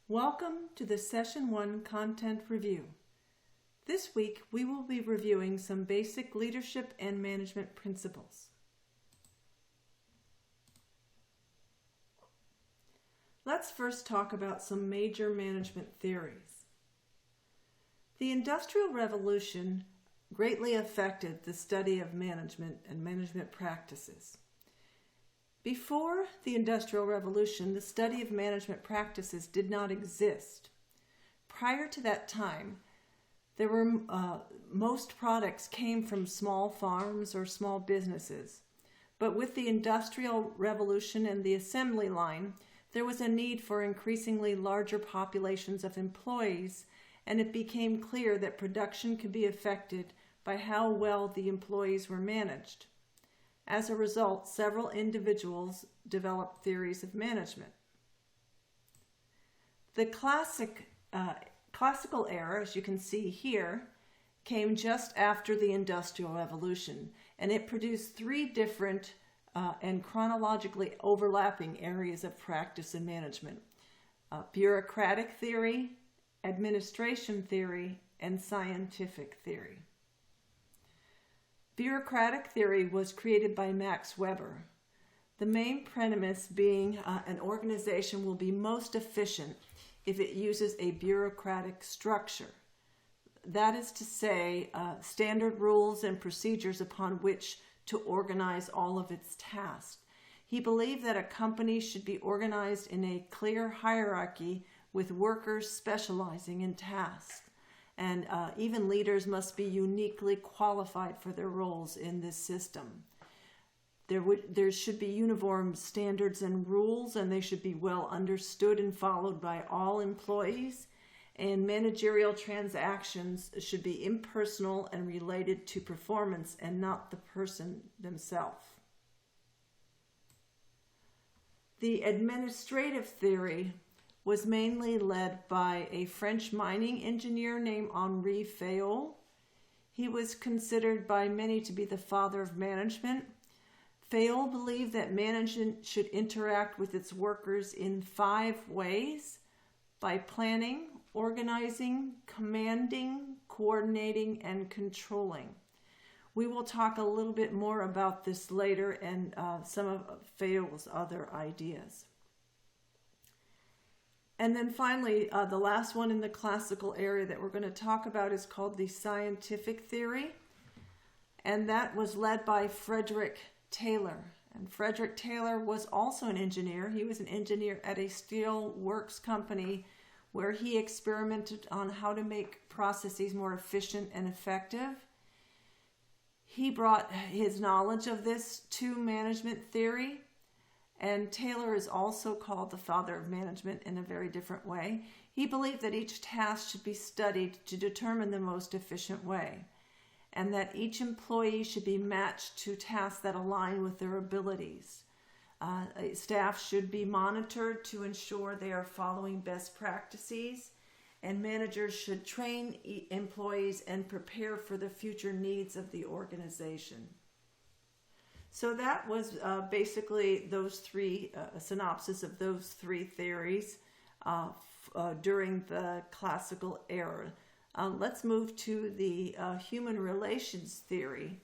Welcome to the Session 1 Content Review. This week we will be reviewing some basic leadership and management principles. Let's first talk about some major management theories. The Industrial Revolution greatly affected the study of management and management practices. Before the Industrial Revolution, the study of management practices did not exist. Prior to that time, most products came from small farms or small businesses. But with the Industrial Revolution and the assembly line, there was a need for increasingly larger populations of employees, and it became clear that production could be affected by how well the employees were managed. As a result, several individuals developed theories of management. The classical era, as you can see here, came just after the Industrial Revolution, and it produced three different and chronologically overlapping areas of practice and management: bureaucratic theory, administration theory, and scientific theory. Bureaucratic theory was created by Max Weber. The main premise being an organization will be most efficient if it uses a bureaucratic structure. That is to say, standard rules and procedures upon which to organize all of its tasks. He believed that a company should be organized in a clear hierarchy with workers specializing in tasks. And even leaders must be uniquely qualified for their roles in this system. There should be uniform standards and rules, and they should be well understood and followed by all employees. And managerial transactions should be impersonal and related to performance and not the person themselves. The administrative theory was mainly led by a French mining engineer named Henri Fayol. He was considered by many to be the father of management. Fayol believed that management should interact with its workers in 5 ways: by planning, organizing, commanding, coordinating, and controlling. We will talk a little bit more about this later and some of Fayol's other ideas. And then finally, the last one in the classical area that we're going to talk about is called the scientific theory. And that was led by Frederick Taylor. And Frederick Taylor was also an engineer. He was an engineer at a steel works company where he experimented on how to make processes more efficient and effective. He brought his knowledge of this to management theory. And Taylor is also called the father of management in a very different way. He believed that each task should be studied to determine the most efficient way, and that each employee should be matched to tasks that align with their abilities. Staff should be monitored to ensure they are following best practices, and managers should train employees and prepare for the future needs of the organization. So that was basically those three, a synopsis of those three theories during the classical era. Let's move to the human relations theory.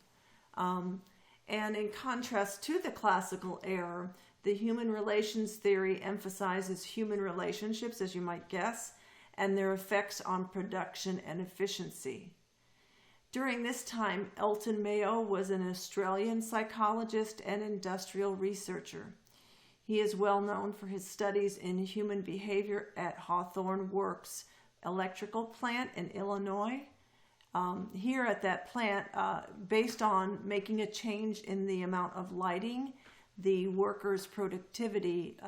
And in contrast to the classical era, the human relations theory emphasizes human relationships, as you might guess, and their effects on production and efficiency. During this time, Elton Mayo was an Australian psychologist and industrial researcher. He is well known for his studies in human behavior at Hawthorne Works electrical plant in Illinois. Here at that plant, based on making a change in the amount of lighting, the workers' productivity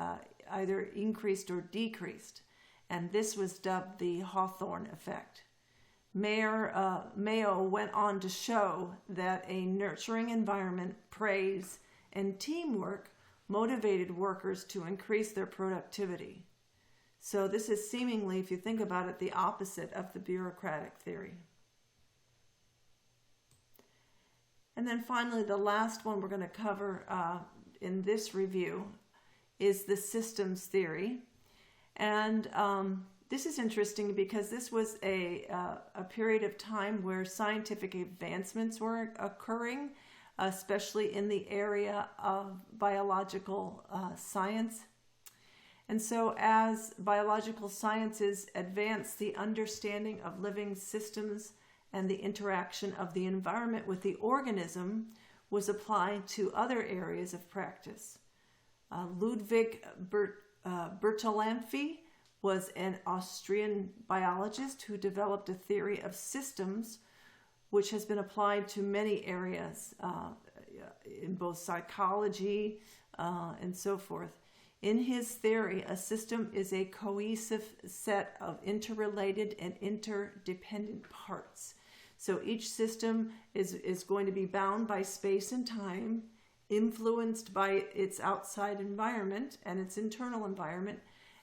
either increased or decreased, and this was dubbed the Hawthorne effect. Mayo went on to show that a nurturing environment, praise, and teamwork motivated workers to increase their productivity. So this is seemingly, if you think about it, the opposite of the bureaucratic theory. And then finally, the last one we're going to cover in this review is the systems theory. And this is interesting because this was a period of time where scientific advancements were occurring, especially in the area of biological science. And so as biological sciences advanced, the understanding of living systems and the interaction of the environment with the organism was applied to other areas of practice. Ludwig Bertalanffy was an Austrian biologist who developed a theory of systems which has been applied to many areas in both psychology and so forth. In his theory, a system is a cohesive set of interrelated and interdependent parts. So each system is going to be bound by space and time, influenced by its outside environment and its internal environment,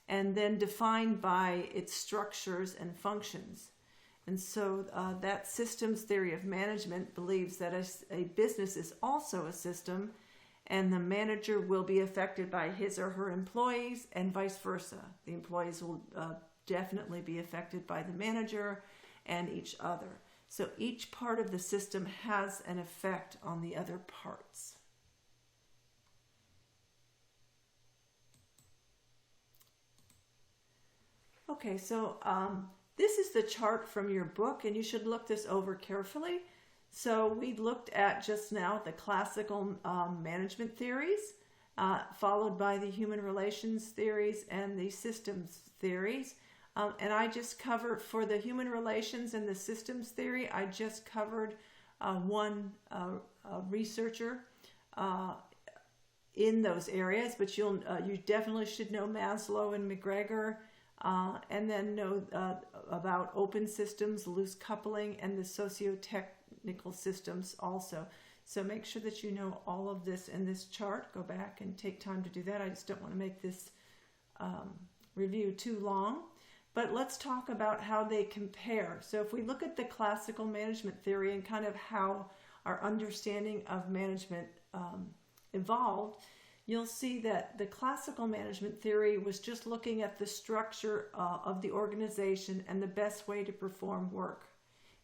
and then defined by its structures and functions. And so that systems theory of management believes that a business is also a system, and the manager will be affected by his or her employees and vice versa. The employees will definitely be affected by the manager and each other. So each part of the system has an effect on the other parts. Okay, so this is the chart from your book, and you should look this over carefully. So we looked at just now the classical management theories, followed by the human relations theories and the systems theories. And I just covered, for the human relations and the systems theory, I just covered one researcher in those areas, but you definitely should know Maslow and McGregor, and then know about open systems, loose coupling, and the socio-technical systems also. So make sure that you know all of this in this chart. Go back and take time to do that. I just don't want to make this review too long. But let's talk about how they compare. So if we look at the classical management theory and kind of how our understanding of management evolved, you'll see that the classical management theory was just looking at the structure of the organization and the best way to perform work.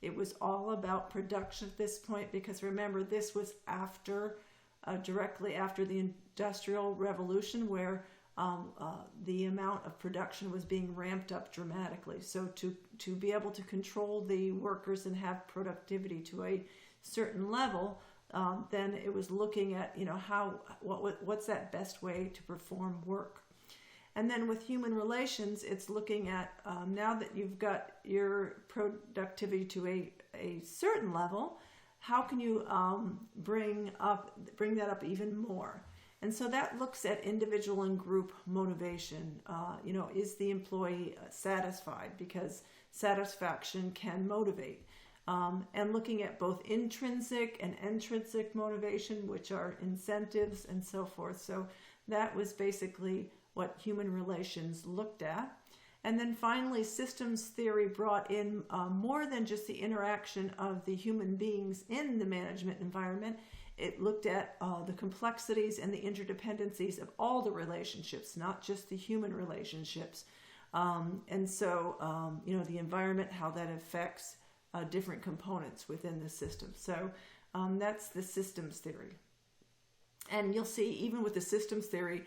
It was all about production at this point, because remember, this was directly after the Industrial Revolution, where the amount of production was being ramped up dramatically. So to be able to control the workers and have productivity to a certain level, then it was looking at, what's that best way to perform work. And then with human relations, it's looking at, now that you've got your productivity to a certain level, how can you bring that up even more? And so that looks at individual and group motivation. Is the employee satisfied? Because satisfaction can motivate. And looking at both intrinsic and extrinsic motivation, which are incentives and so forth. So that was basically what human relations looked at. And then finally, systems theory brought in more than just the interaction of the human beings in the management environment. It looked at the complexities and the interdependencies of all the relationships, not just the human relationships. And so, the environment, how that affects different components within the system. So that's the systems theory. And you'll see, even with the systems theory,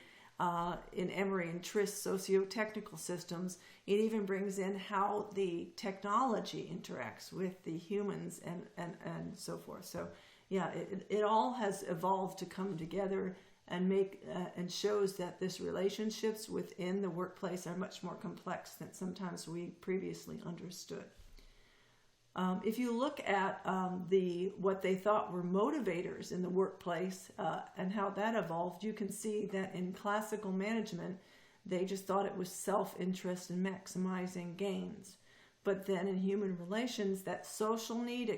in Emery and Trist's socio-technical systems, it even brings in how the technology interacts with the humans and so forth. So yeah, it all has evolved to come together and make and shows that this relationships within the workplace are much more complex than sometimes we previously understood. If you look at what they thought were motivators in the workplace and how that evolved, you can see that in classical management, they just thought it was self-interest and maximizing gains. But then in human relations, that social need,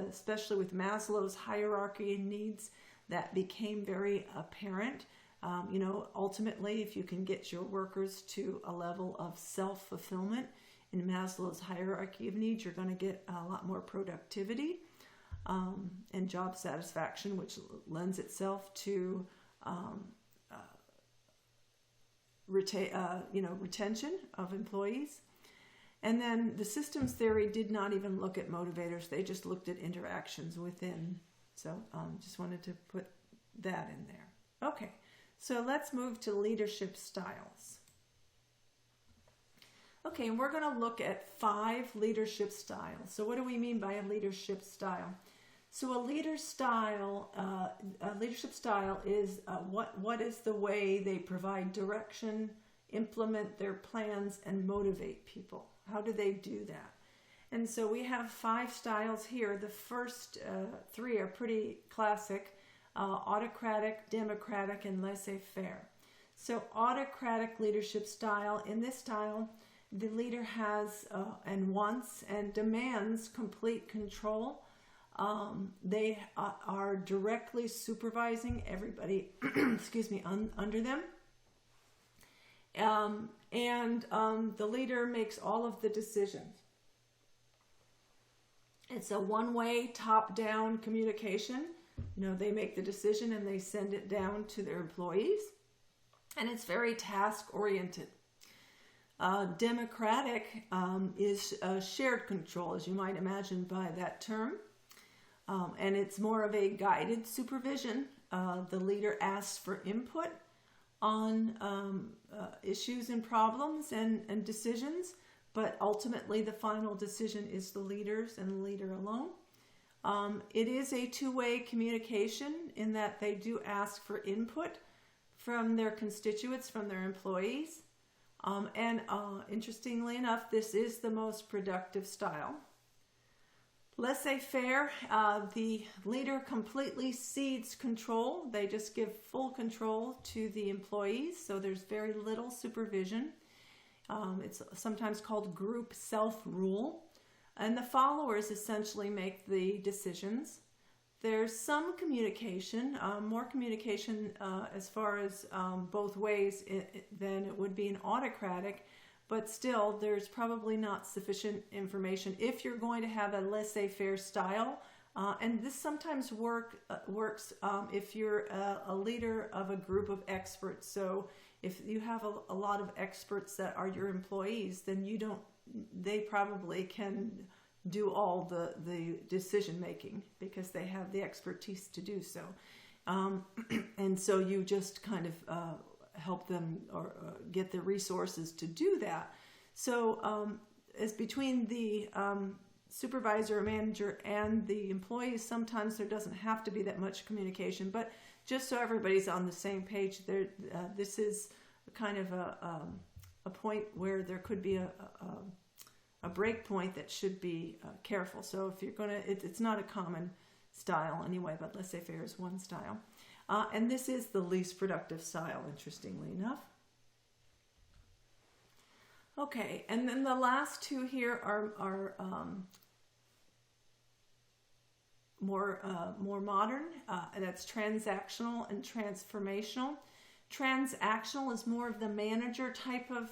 especially with Maslow's hierarchy of needs, that became very apparent. Ultimately, if you can get your workers to a level of self-fulfillment, in Maslow's hierarchy of needs, you're going to get a lot more productivity and job satisfaction, which lends itself to retention of employees. And then the systems theory did not even look at motivators. They just looked at interactions within. So just wanted to put that in there. Okay, so let's move to leadership styles. Okay, and we're going to look at 5 leadership styles. So what do we mean by a leadership style? So a leadership style is what is the way they provide direction, implement their plans, and motivate people. How do they do that? And so we have 5 styles here. The first 3 are pretty classic: autocratic, democratic, and laissez-faire. So autocratic leadership style. In this style, the leader has and wants and demands complete control. They are directly supervising everybody under them. The leader makes all of the decisions. It's a one-way, top-down communication. They make the decision and they send it down to their employees. And it's very task-oriented. Democratic is shared control, as you might imagine by that term. And it's more of a guided supervision. The leader asks for input on issues and problems and decisions, but ultimately the final decision is the leader's and the leader alone. It is a two-way communication in that they do ask for input from their constituents, from their employees. Interestingly enough, this is the most productive style. Laissez-faire, the leader completely cedes control. They just give full control to the employees, so there's very little supervision. It's sometimes called group self-rule. And the followers essentially make the decisions. There's some communication, more communication as far as both ways than it would be in autocratic, but still there's probably not sufficient information if you're going to have a laissez-faire style. And this sometimes works if you're a leader of a group of experts. So if you have a lot of experts that are your employees, then they probably can do all the decision making because they have the expertise to do so. And so you just kind of help them or get the resources to do that. So as between the supervisor or manager and the employees, sometimes there doesn't have to be that much communication, but just so everybody's on the same page, this is kind of a point where there could be a break point that should be careful. So if you're it's not a common style anyway, but laissez-faire is one style. And this is the least productive style, interestingly enough. Okay, and then the last 2 here are more modern. That's transactional and transformational. Transactional is more of the manager type of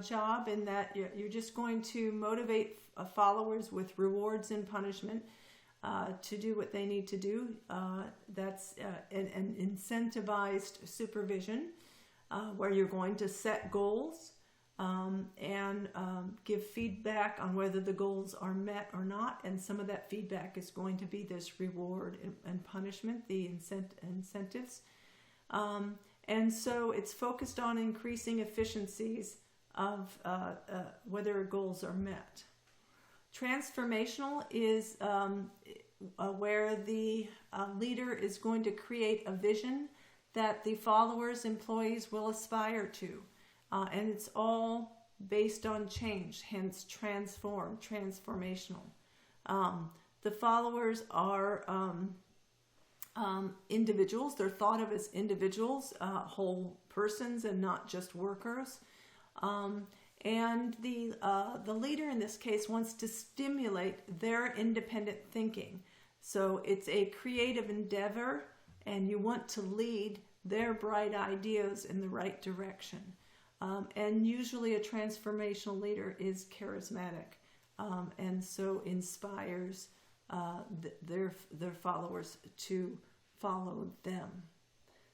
job in that you're just going to motivate followers with rewards and punishment to do what they need to do. That's an incentivized supervision where you're going to set goals and give feedback on whether the goals are met or not. And some of that feedback is going to be this reward and punishment, the incentives. And so it's focused on increasing efficiencies of whether goals are met. Transformational is where the leader is going to create a vision that the followers, employees will aspire to. And it's all based on change, hence transformational. The followers are individuals. They're thought of as individuals, whole persons, and not just workers. And the leader in this case wants to stimulate their independent thinking. So it's a creative endeavor, and you want to lead their bright ideas in the right direction. And usually a transformational leader is charismatic, and so inspires their followers to follow them.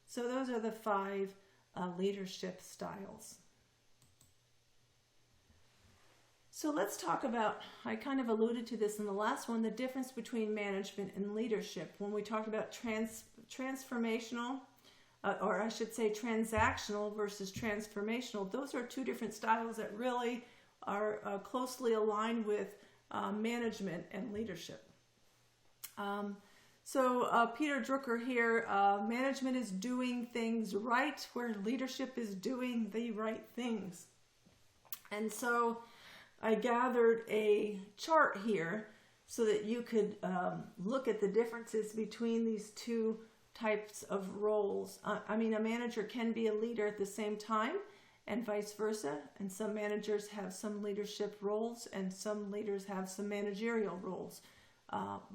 So those are the 5 leadership styles. So let's talk about, I kind of alluded to this in the last one, the difference between management and leadership. When we talked about transformational, or I should say transactional versus transformational, those are two different styles that really are closely aligned with management and leadership. So Peter Drucker here, management is doing things right, where leadership is doing the right things. And so I gathered a chart here so that you could look at the differences between these two types of roles. I mean, a manager can be a leader at the same time and vice versa. And some managers have some leadership roles and some leaders have some managerial roles.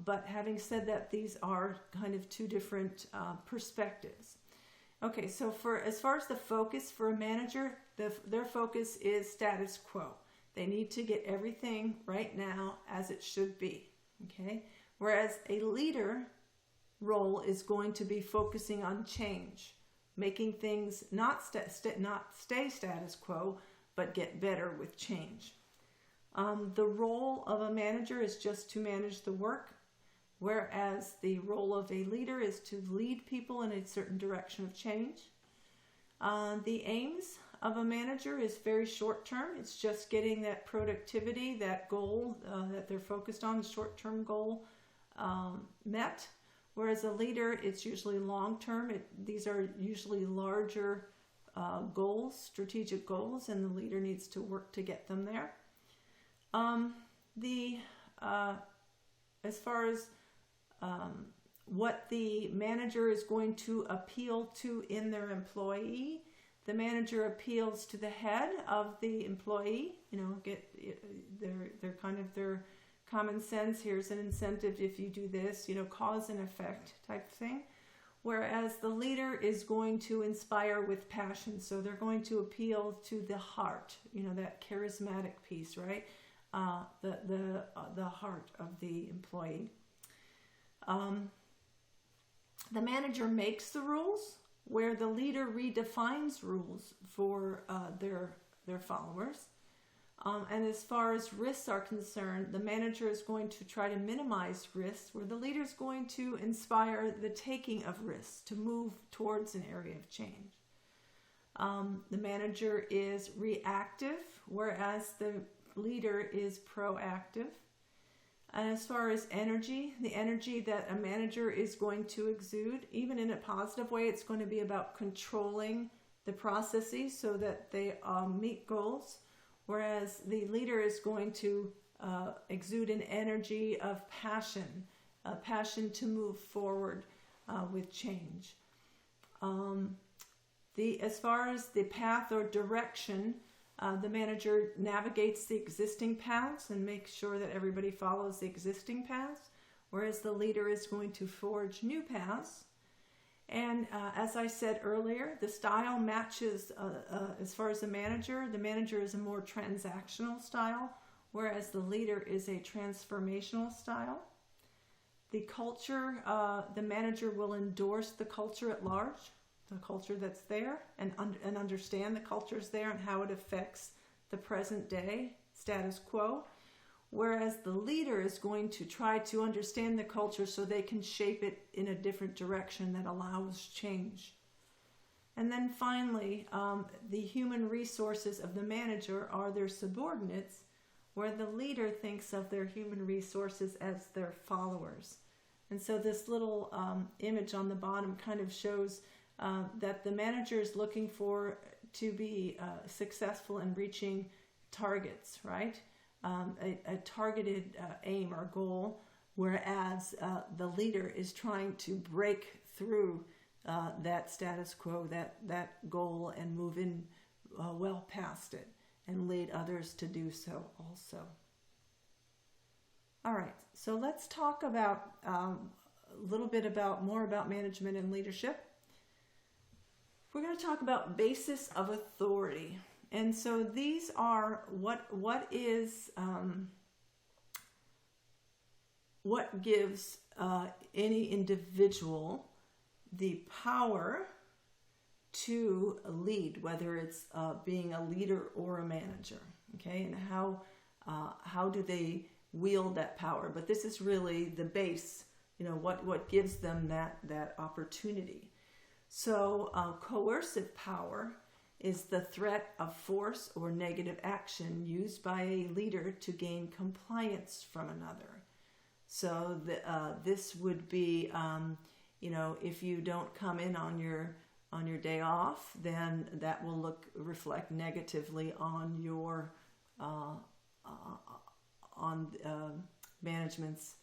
But having said that, these are kind of two different perspectives. Okay, so as far as the focus for a manager, their focus is status quo. They need to get everything right now as it should be, okay? Whereas a leader role is going to be focusing on change, making things not stay status quo, but get better with change. The role of a manager is just to manage the work, whereas the role of a leader is to lead people in a certain direction of change. The aims of a manager is very short term. It's just getting that productivity, that goal that they're focused on, the short-term goal met. Whereas a leader, it's usually long term. These are usually larger goals, strategic goals, and the leader needs to work to get them there. As far as what the manager is going to appeal to in their employee, the manager appeals to the head of the employee, get their common sense. Here's an incentive if you do this, cause and effect type thing. Whereas the leader is going to inspire with passion. So they're going to appeal to the heart, that charismatic piece, right? The heart of the employee. The manager makes the rules, where the leader redefines rules for their followers. And as far as risks are concerned, the manager is going to try to minimize risks, where the leader is going to inspire the taking of risks to move towards an area of change. The manager is reactive, whereas the leader is proactive. And as far as energy, the energy that a manager is going to exude, even in a positive way, it's going to be about controlling the processes so that they meet goals. Whereas the leader is going to exude an energy of passion, a passion to move forward with change. As far as the path or direction, the manager navigates the existing paths and makes sure that everybody follows the existing paths, whereas the leader is going to forge new paths. And as I said earlier, the style matches, as far as the manager is a more transactional style, whereas the leader is a transformational style. The culture, the manager will endorse the culture at large, the culture that's there, and understand the culture's there and how it affects the present day status quo. Whereas the leader is going to try to understand the culture so they can shape it in a different direction that allows change. And then finally, the human resources of the manager are their subordinates, where the leader thinks of their human resources as their followers. And so this little image on the bottom kind of shows that the manager is looking to be successful in reaching targets, right? A targeted aim or goal, whereas the leader is trying to break through that status quo, that goal, and move in well past it and lead others to do so also. All right, so let's talk about a little bit more about management and leadership. We're going to talk about basis of authority. And so these are what gives any individual the power to lead, whether it's being a leader or a manager, okay? And how how do they wield that power? But this is really the base, what gives them that opportunity. So coercive power is the threat of force or negative action used by a leader to gain compliance from another. So this would be, if you don't come in on your day off, then that will reflect negatively on your management's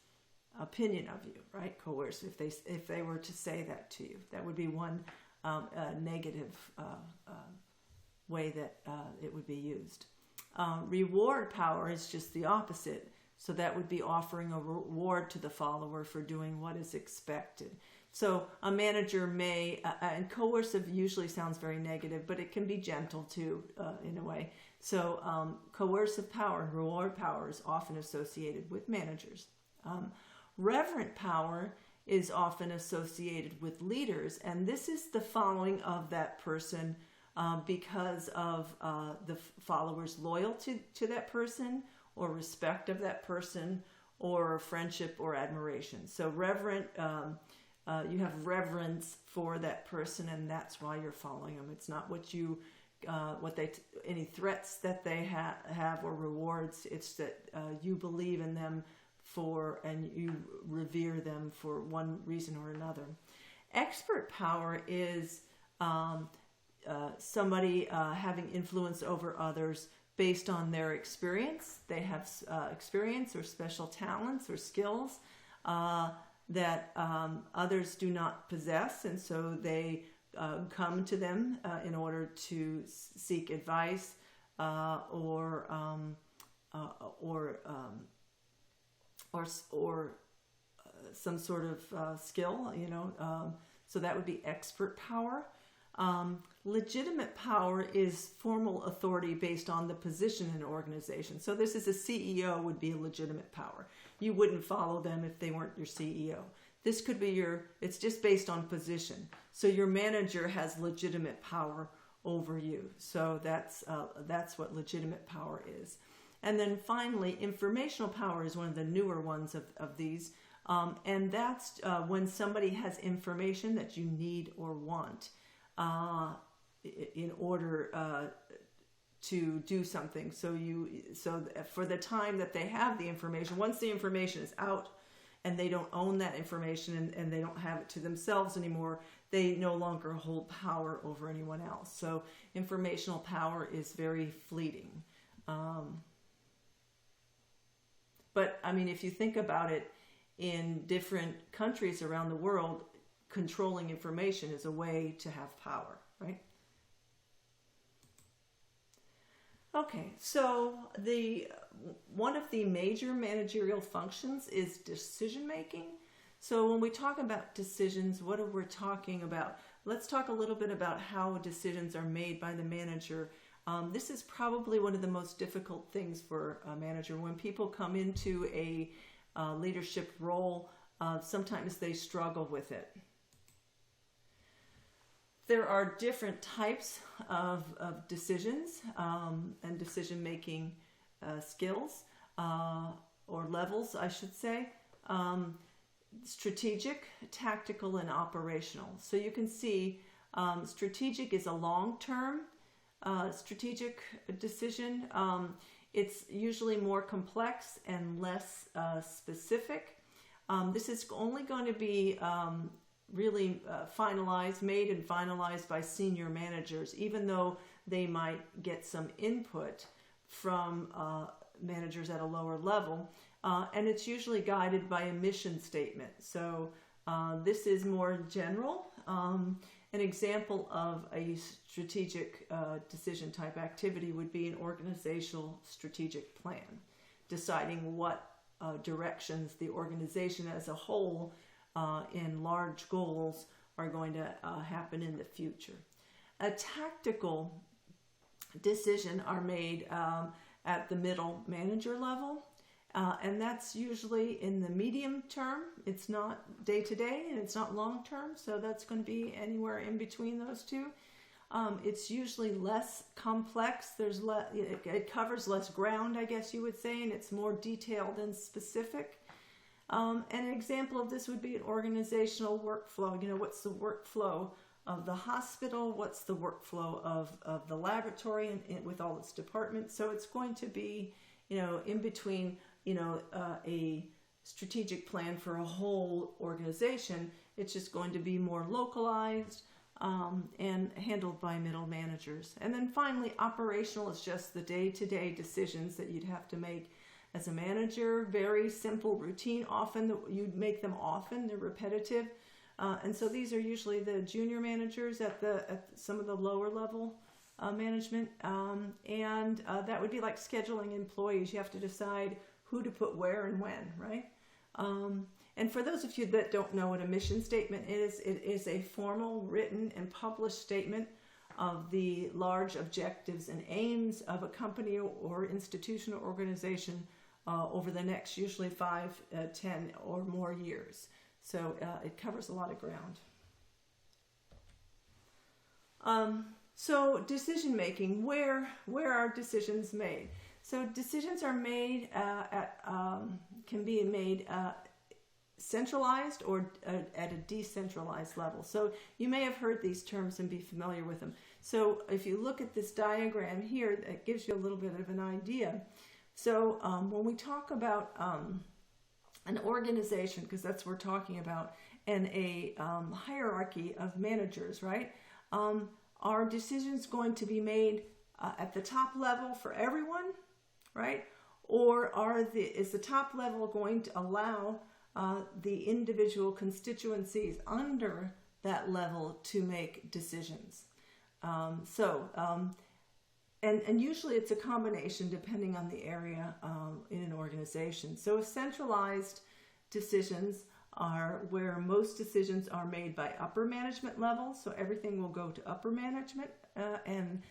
opinion of you, right? Coercive. If they were to say that to you, that would be one negative way that it would be used. Reward power is just the opposite. So that would be offering a reward to the follower for doing what is expected. So a manager may, and coercive usually sounds very negative, but it can be gentle too, in a way. So coercive power, reward power, is often associated with managers. Reverent power is often associated with leaders, and this is the following of that person because of the followers' loyalty to that person, or respect of that person, or friendship or admiration. So reverent, you have reverence for that person, and that's why you're following them. It's not any threats that they have or rewards. It's that you believe in them and you revere them for one reason or another. Expert power is somebody having influence over others based on their experience. They have experience or special talents or skills that others do not possess, and so they come to them in order to seek advice or some sort of skill, so that would be expert power. Legitimate power is formal authority based on the position in an organization. So this is a CEO would be a legitimate power. You wouldn't follow them if they weren't your CEO. This could be it's just based on position. So your manager has legitimate power over you. So that's what legitimate power is. And then finally, informational power is one of the newer ones of these. And that's when somebody has information that you need or want in order to do something. So for the time that they have the information, once the information is out and they don't own that information and they don't have it to themselves anymore, they no longer hold power over anyone else. So informational power is very fleeting. But I mean, if you think about it, in different countries around the world, controlling information is a way to have power, right? Okay, so one of the major managerial functions is decision making. So when we talk about decisions, what are we talking about? Let's talk a little bit about how decisions are made by the manager. This is probably one of the most difficult things for a manager. When people come into a leadership role, sometimes they struggle with it. There are different types of decisions and decision-making skills, or levels, I should say. Strategic, tactical, and operational. So you can see strategic is a long-term strategic decision. It's usually more complex and less specific. This is only going to be really made and finalized by senior managers, even though they might get some input from managers at a lower level. And it's usually guided by a mission statement. So this is more general. An example of a strategic decision type activity would be an organizational strategic plan, deciding what directions the organization as a whole in large goals are going to happen in the future. A tactical decision are made at the middle manager level, and that's usually in the medium term. It's not day to day and it's not long term, so that's going to be anywhere in between those two. It's usually less complex. It covers less ground, I guess you would say, and it's more detailed and specific. And an example of this would be an organizational workflow. What's the workflow of the hospital? What's the workflow of the laboratory and with all its departments? So it's going to be, in between, a strategic plan for a whole organization. It's just going to be more localized and handled by middle managers. And then finally, operational is just the day-to-day decisions that you'd have to make as a manager. Very simple, routine. Often you'd make them often. They're repetitive. And so these are usually the junior managers at some of the lower level management. And that would be like scheduling employees. You have to decide who to put where and when, right? And for those of you that don't know what a mission statement is, it is a formal, written, and published statement of the large objectives and aims of a company or institution or organization over the next usually 5, 10 or more years. So it covers a lot of ground. So decision making, where are decisions made? So decisions are made can be made centralized or at a decentralized level. So you may have heard these terms and be familiar with them. So if you look at this diagram here, it gives you a little bit of an idea. So when we talk about an organization, because that's what we're talking about, and a hierarchy of managers, right? Are decisions going to be made at the top level for everyone, right? Or is the top level going to allow the individual constituencies under that level to make decisions? And usually it's a combination depending on the area in an organization. So centralized decisions are where most decisions are made by upper management level. So everything will go to upper management, and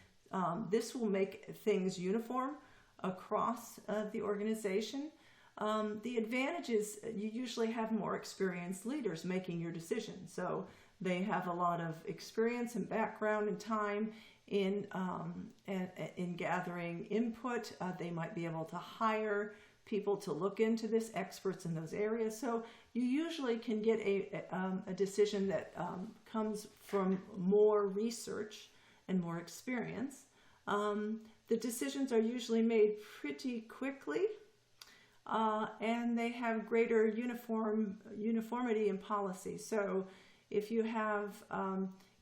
this will make things uniform across the organization. The advantage is you usually have more experienced leaders making your decisions. So they have a lot of experience and background and time in gathering input. They might be able to hire people to look into this, experts in those areas. So you usually can get a decision that comes from more research and more experience. The decisions are usually made pretty quickly, and they have greater uniformity in policy. So if you have,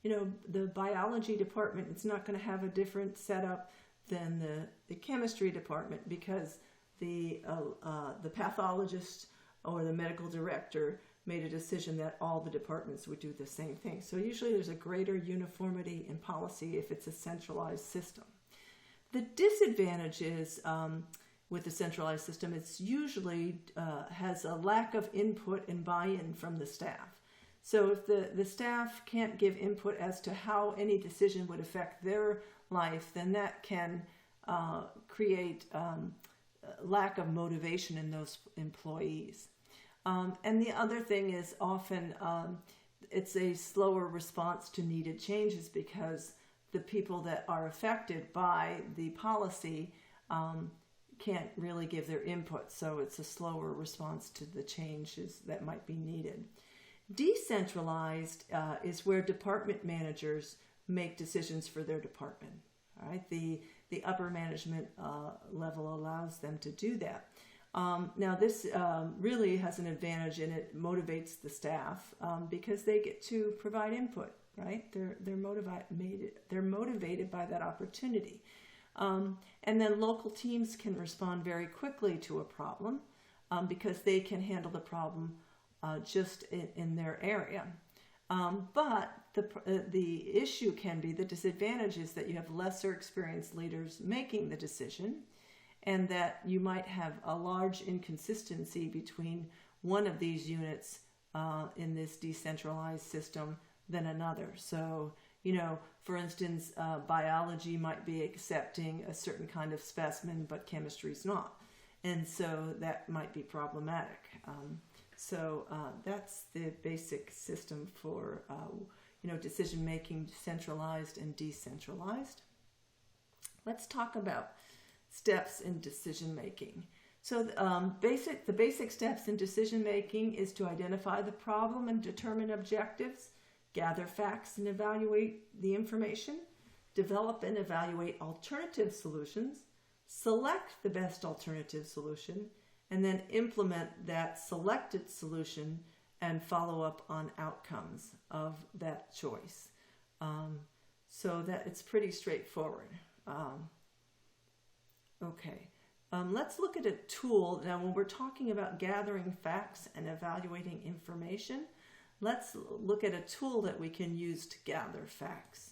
the biology department, it's not going to have a different setup than the chemistry department, because the pathologist or the medical director made a decision that all the departments would do the same thing. So usually there's a greater uniformity in policy if it's a centralized system. The disadvantage is with the centralized system, it's usually has a lack of input and buy-in from the staff. So if the staff can't give input as to how any decision would affect their life, then that can create lack of motivation in those employees. And the other thing is often it's a slower response to needed changes, because the people that are affected by the policy can't really give their input. So it's a slower response to the changes that might be needed. Decentralized is where department managers make decisions for their department. All right, the upper management level allows them to do that. Now this really has an advantage, and it motivates the staff because they get to provide input. Right, they're motivated by that opportunity, and then local teams can respond very quickly to a problem because they can handle the problem just in their area. But the issue can be, the disadvantage is that you have lesser experienced leaders making the decision, and that you might have a large inconsistency between one of these units in this decentralized system than another. So, for instance, biology might be accepting a certain kind of specimen, but chemistry's not. And so that might be problematic. So that's the basic system for, decision making, centralized and decentralized. Let's talk about steps in decision making. So the basic steps in decision making is to identify the problem and determine objectives, gather facts and evaluate the information, develop and evaluate alternative solutions, select the best alternative solution, and then implement that selected solution and follow up on outcomes of that choice. So that it's pretty straightforward. Let's look at a tool. Now, when we're talking about gathering facts and evaluating information, let's look at a tool that we can use to gather facts.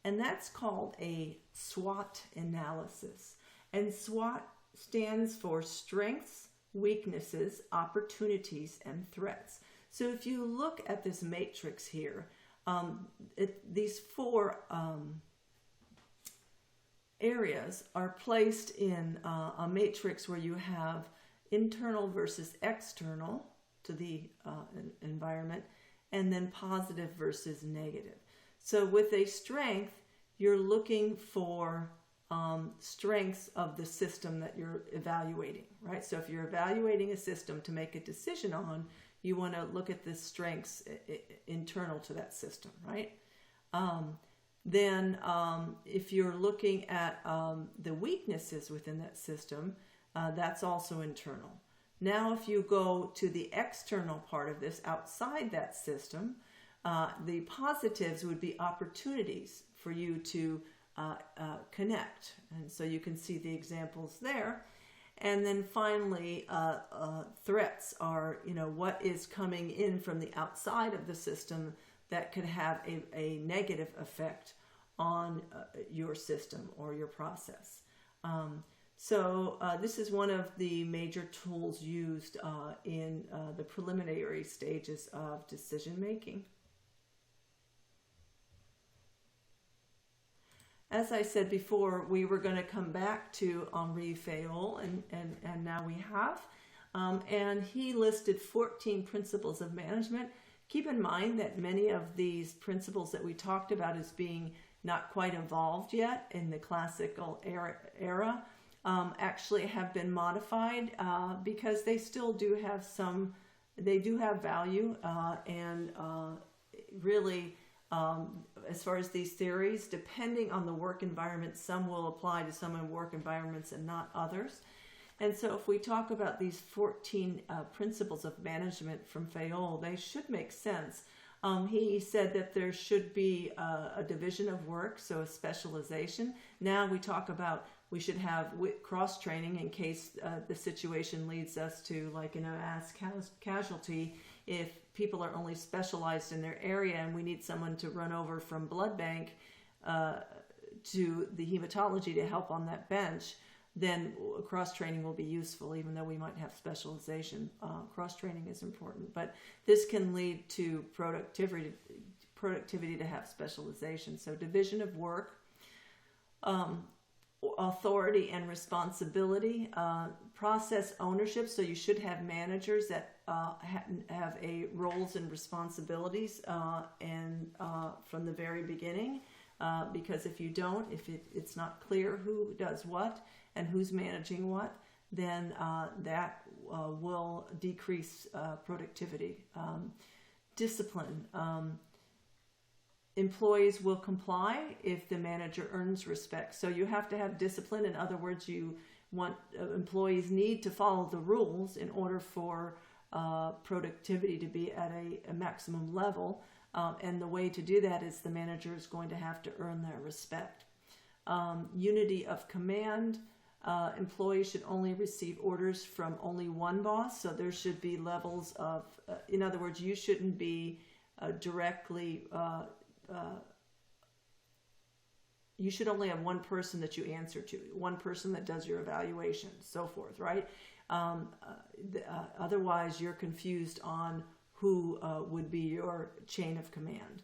And that's called a Swot Analysis. And SWOT stands for strengths, weaknesses, opportunities, and threats. So if you look at this matrix here, these four areas are placed in a matrix where you have internal versus external to the environment, and then positive versus negative. So with a strength, you're looking for strengths of the system that you're evaluating, right? So if you're evaluating a system to make a decision on, you want to look at the strengths internal to that system, right? Then if you're looking at the weaknesses within that system, that's also internal. Now if you go to the external part of this, outside that system, the positives would be opportunities for you to connect. And so you can see the examples there. And then finally, threats are, what is coming in from the outside of the system that could have a negative effect on your system or your process. So this is one of the major tools used in the preliminary stages of decision making. As I said before, we were going to come back to Henri Fayol, and now we have. And he listed 14 principles of management. Keep in mind that many of these principles that we talked about as being not quite evolved yet in the classical era actually have been modified because they still do have value and really as far as these theories, depending on the work environment, some will apply to some work environments and not others. And so if we talk about these 14 principles of management from Fayol, they should make sense. He said that there should be a division of work, so a specialization. Now we talk about we should have cross-training in case the situation leads us to, like in a mass casualty, if people are only specialized in their area and we need someone to run over from blood bank to the hematology to help on that bench, then cross-training will be useful, even though we might have specialization. Cross-training is important, but this can lead to productivity to have specialization. So division of work, authority and responsibility, process ownership. So you should have managers that have roles and responsibilities from the very beginning. Because if you don't, if it's not clear who does what and who's managing what, then that will decrease productivity. Discipline. Employees will comply if the manager earns respect. So you have to have discipline. In other words, you want employees need to follow the rules in order for productivity to be at a maximum level. And the way to do that is the manager is going to have to earn their respect. Unity of command. Employees should only receive orders from only one boss. So there should be levels of, in other words, you shouldn't be directly, you should only have one person that you answer to, one person that does your evaluation, so forth, right? Otherwise, you're confused on who would be your chain of command.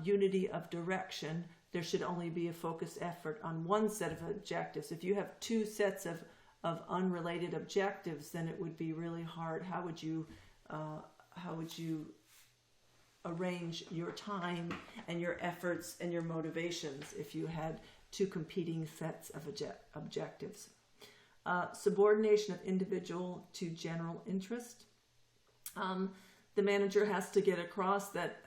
Unity of direction. There should only be a focused effort on one set of objectives. If you have two sets of unrelated objectives, then it would be really hard. How would you arrange your time and your efforts and your motivations if you had two competing sets of objectives. Subordination of individual to general interest. The manager has to get across that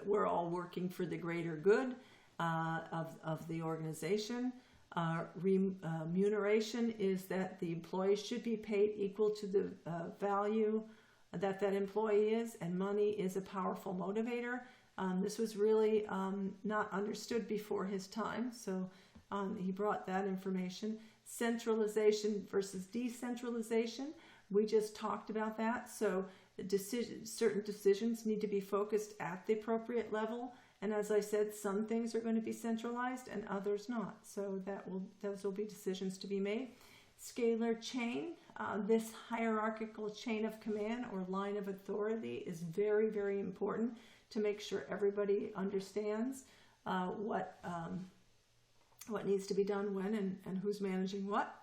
we're all working for the greater good of the organization. Remuneration is that the employee should be paid equal to the value that employee is, and money is a powerful motivator. This was really not understood before his time, so he brought that information. Centralization versus decentralization. We just talked about that. So certain decisions need to be focused at the appropriate level. And as I said, some things are going to be centralized and others not. So those will be decisions to be made. Scalar chain. This hierarchical chain of command or line of authority is very, very important to make sure everybody understands what needs to be done when and who's managing what.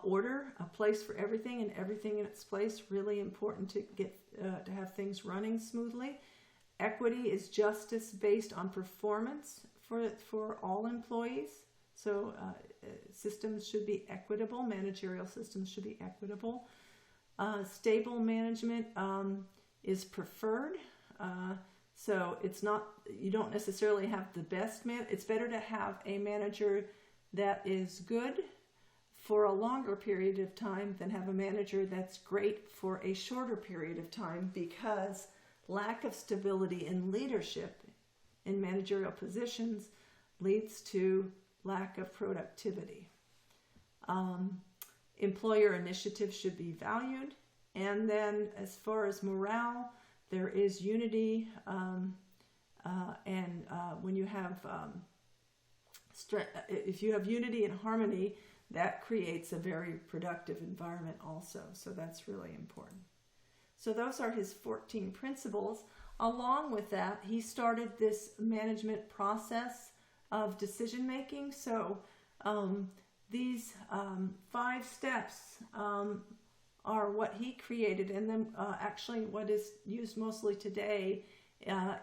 Order, a place for everything and everything in its place, really important to get to have things running smoothly. Equity is justice based on performance for all employees. So systems should be equitable. Managerial systems should be equitable. Stable management is preferred. So it's not, you don't necessarily have the best man. It's better to have a manager that is good for a longer period of time than have a manager that's great for a shorter period of time, because lack of stability in leadership in managerial positions leads to lack of productivity. Employer initiative should be valued. And then as far as morale, there is unity, and when you have, if you have unity and harmony, that creates a very productive environment also. So that's really important. So those are his 14 principles. Along with that, he started this management process of decision making. So these 5 steps are what he created, and then actually what is used mostly today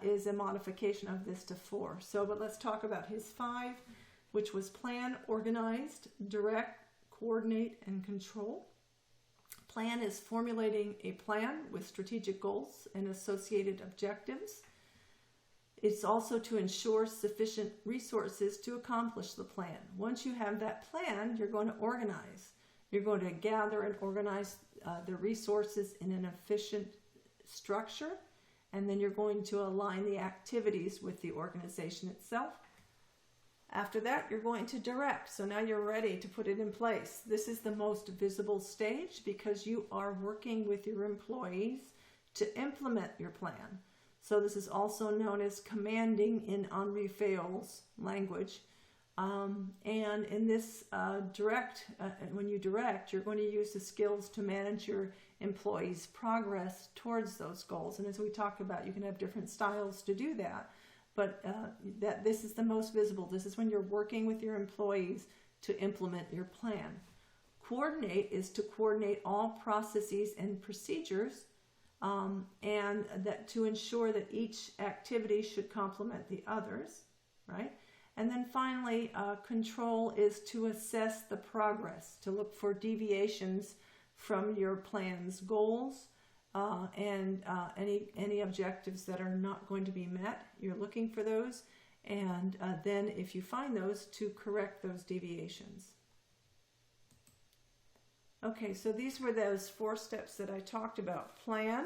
is a modification of this to 4. So, but let's talk about his 5, which was plan, organized, direct, coordinate, and control. Plan is formulating a plan with strategic goals and associated objectives. It's also to ensure sufficient resources to accomplish the plan. Once you have that plan, you're going to organize. You're going to gather and organize the resources in an efficient structure, and then you're going to align the activities with the organization itself. After that, you're going to direct. So now you're ready to put it in place. This is the most visible stage because you are working with your employees to implement your plan. So this is also known as commanding in Henri Fayol's language. And in this when you direct, you're going to use the skills to manage your employees' progress towards those goals. And as we talk about, you can have different styles to do that. But this is the most visible. This is when you're working with your employees to implement your plan. Coordinate is to coordinate all processes and procedures, and that to ensure that each activity should complement the others, right? And then finally, control is to assess the progress, to look for deviations from your plan's goals, and any objectives that are not going to be met. You're looking for those, and then if you find those, to correct those deviations. Okay, so these were those 4 steps that I talked about. Plan.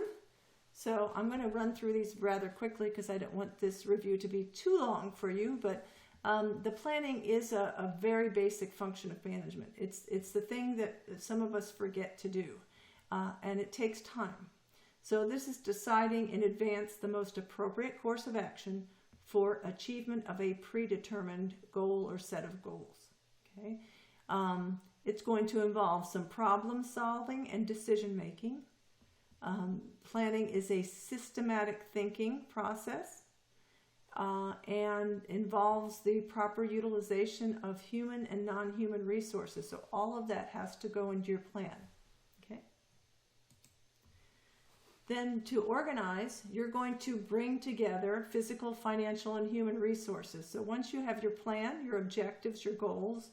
So I'm going to run through these rather quickly because I don't want this review to be too long for you, but the planning is a very basic function of management. It's the thing that some of us forget to do, and it takes time. So this is deciding in advance the most appropriate course of action for achievement of a predetermined goal or set of goals. Okay, it's going to involve some problem solving and decision making. Planning is a systematic thinking process. And involves the proper utilization of human and non-human resources. So all of that has to go into your plan. Okay. Then to organize, you're going to bring together physical, financial, and human resources. So once you have your plan, your objectives, your goals,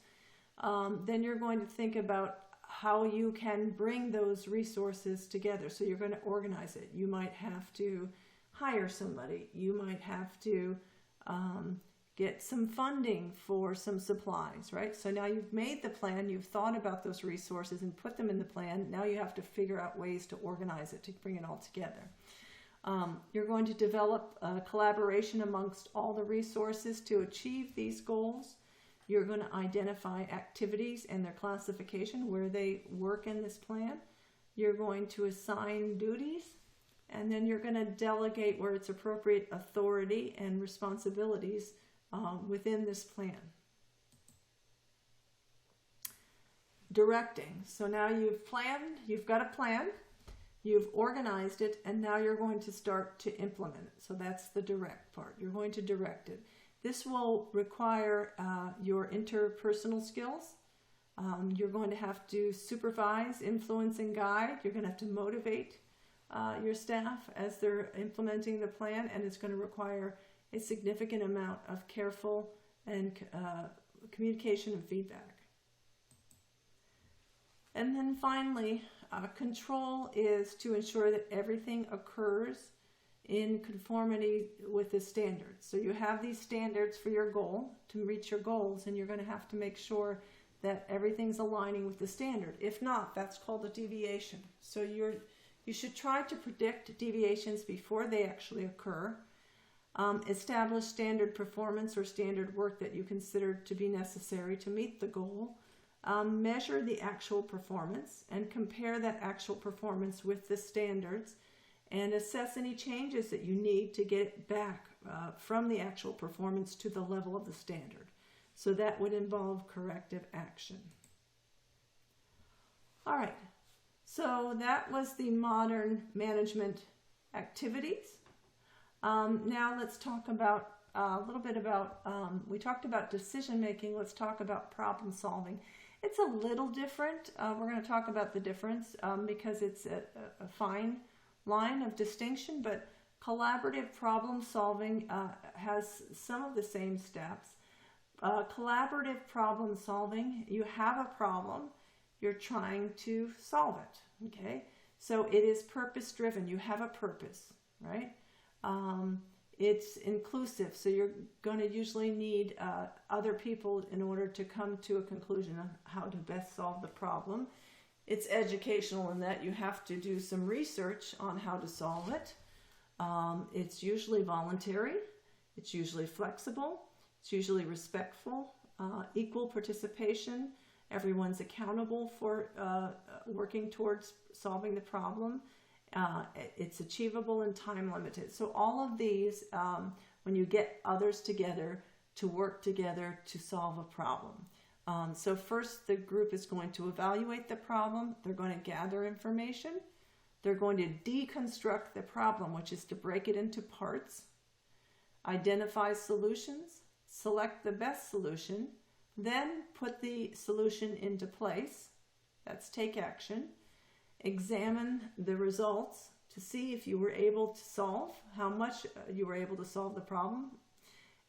then you're going to think about how you can bring those resources together. So you're going to organize it. You might have to hire somebody. You might have to get some funding for some supplies, right? So now you've made the plan, you've thought about those resources and put them in the plan. Now you have to figure out ways to organize it, to bring it all together. You're going to develop collaboration amongst all the resources to achieve these goals. You're going to identify activities and their classification, where they work in this plan. You're going to assign duties, and then you're going to delegate, where it's appropriate, authority and responsibilities within this plan. Directing. So now you've planned, you've got a plan, you've organized it, and now you're going to start to implement it. So that's the direct part. You're going to direct it. This will require your interpersonal skills. You're going to have to supervise, influence, and guide. You're going to have to motivate your staff as they're implementing the plan, and it's going to require a significant amount of careful and communication and feedback. And then finally, control is to ensure that everything occurs in conformity with the standards. So you have these standards for your goal, to reach your goals, and you're going to have to make sure that everything's aligning with the standard. If not, that's called a deviation. So you should try to predict deviations before they actually occur. Establish standard performance or standard work that you consider to be necessary to meet the goal. Measure the actual performance and compare that actual performance with the standards, and assess any changes that you need to get back from the actual performance to the level of the standard. So that would involve corrective action. All right, so that was the modern management activities. Now let's talk about a little bit about, we talked about decision making, let's talk about problem solving. It's a little different. We're going to talk about the difference because it's a fine line of distinction, but collaborative problem solving has some of the same steps. Collaborative problem solving, you have a problem, you're trying to solve it, okay? So it is purpose driven, you have a purpose, right? It's inclusive, so you're going to usually need other people in order to come to a conclusion on how to best solve the problem. It's educational in that you have to do some research on how to solve it. It's usually voluntary, it's usually flexible, it's usually respectful, equal participation, everyone's accountable for working towards solving the problem. It's achievable and time limited. So all of these, when you get others together to work together to solve a problem. So first, the group is going to evaluate the problem. They're going to gather information. They're going to deconstruct the problem, which is to break it into parts, identify solutions, select the best solution, then put the solution into place. That's take action. Examine the results to see if you were able to solve, how much you were able to solve the problem,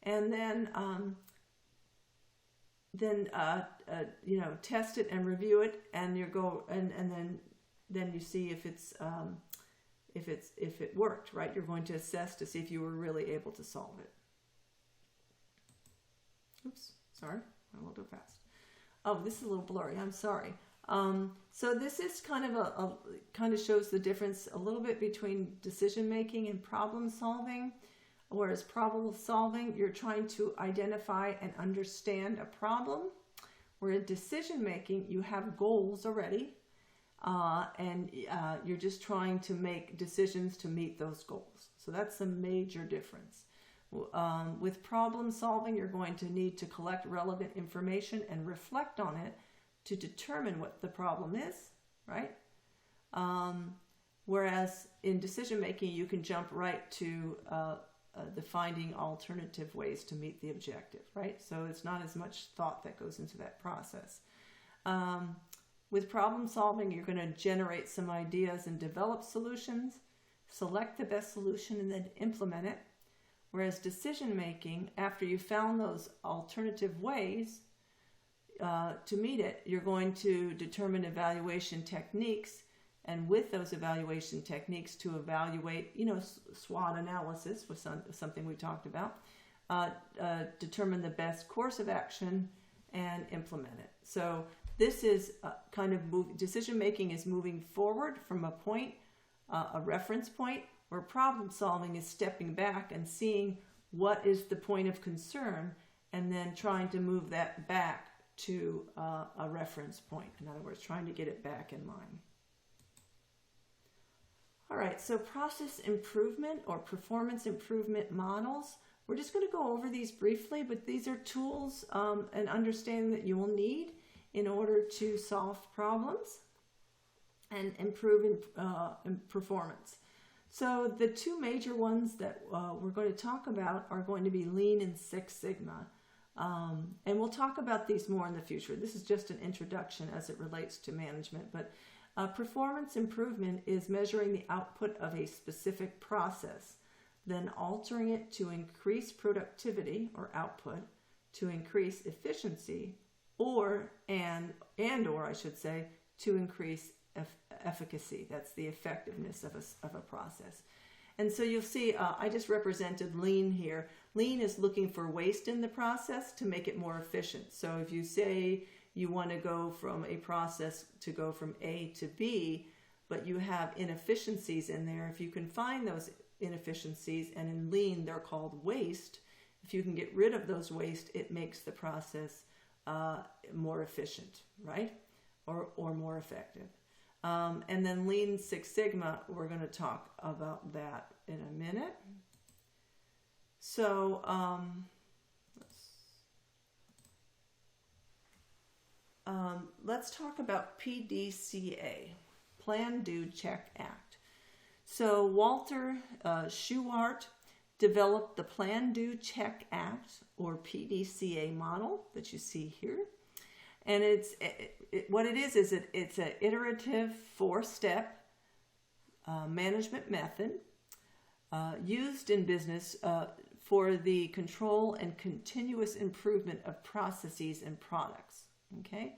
and then test it and review it, and then you see if it worked, right? You're going to assess to see if you were really able to solve it. Oops, sorry, I'm a little too fast. Oh, this is a little blurry. I'm sorry. So this is kind of shows the difference a little bit between decision making and problem solving. Whereas problem solving, you're trying to identify and understand a problem. Where in decision making, you have goals already, and you're just trying to make decisions to meet those goals. So that's a major difference. With problem solving, you're going to need to collect relevant information and reflect on it to determine what the problem is, right? Whereas in decision making, you can jump right to the finding alternative ways to meet the objective, right? So it's not as much thought that goes into that process. With problem solving, you're going to generate some ideas and develop solutions. select the best solution, and then implement it. Whereas decision making, after you found those alternative ways to meet it, you're going to determine evaluation techniques, and with those evaluation techniques to evaluate, SWOT analysis was something we talked about, determine the best course of action and implement it. So this is decision making is moving forward from a point, a reference point, where problem solving is stepping back and seeing what is the point of concern and then trying to move that back to a reference point. In other words, trying to get it back in line. All right, so process improvement or performance improvement models. We're just going to go over these briefly, but these are tools and understanding that you will need in order to solve problems and improve in performance. So the two major ones that we're going to talk about are going to be Lean and Six Sigma. And we'll talk about these more in the future. This is just an introduction as it relates to management, but performance improvement is measuring the output of a specific process, then altering it to increase productivity or output, to increase efficiency, or I should say, to increase efficacy. That's the effectiveness of a process. And so you'll see, I just represented Lean here. Lean is looking for waste in the process to make it more efficient. So if you say you want to go from a process to go from A to B, but you have inefficiencies in there, if you can find those inefficiencies, and in Lean they're called waste, if you can get rid of those waste, it makes the process more efficient, right? Or more effective. And then Lean Six Sigma, we're going to talk about that in a minute. So let's talk about PDCA, Plan, Do, Check, Act. So Walter Shewhart developed the Plan, Do, Check, Act, or PDCA model that you see here. And what it is it's an iterative 4-step management method used in business for the control and continuous improvement of processes and products. Okay,